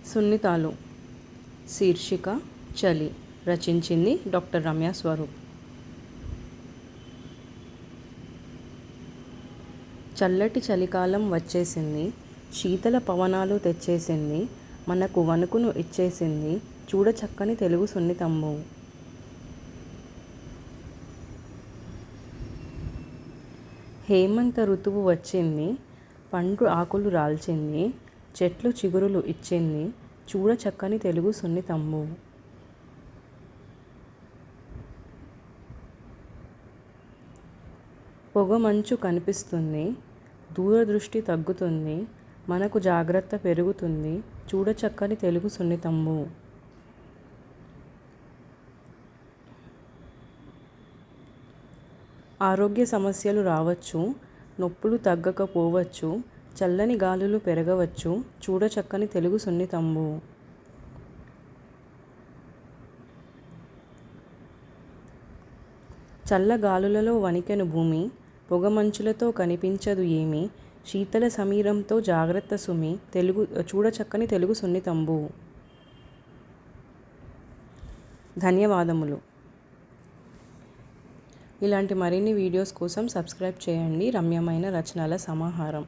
సున్నితాలు శీర్షిక చలి. రచించింది డాక్టర్ రమ్య స్వరూప్. చల్లటి చలికాలం వచ్చేసింది. శీతల పవనాలు తెచ్చేసింది. మనకు వణుకును ఇచ్చేసింది. చూడ చక్కని తెలుగు సున్నితంబు. హేమంత ఋతువు వచ్చింది. పండు ఆకులు రాల్చింది. చెట్లు చిగురులు ఇచ్చింది. చూడ చక్కని తెలుగు సున్నితంబు. పొగమంచు కనిపిస్తుంది. దూరదృష్టి తగ్గుతుంది. మనకు జాగ్రత్త పెరుగుతుంది. చూడ చక్కని తెలుగు సున్నితంబు. ఆరోగ్య సమస్యలు రావచ్చు. నొప్పులు తగ్గకపోవచ్చు. చల్లని గాలులు పెరగవచ్చు. చూడ చక్కని తెలుగు సున్నితంబు. చల్లగాలులలో వణికెను భూమి. పొగమంచులతో కనిపించదు ఏమి. శీతల సమీరంతో జాగ్రత్త సుమి. చూడ చక్కని తెలుగు సున్నితంబు. ధన్యవాదములు. ఇలాంటి మరిన్ని వీడియోస్ కోసం సబ్స్క్రైబ్ చేయండి. రమ్యమైన రచనల సమాహారం.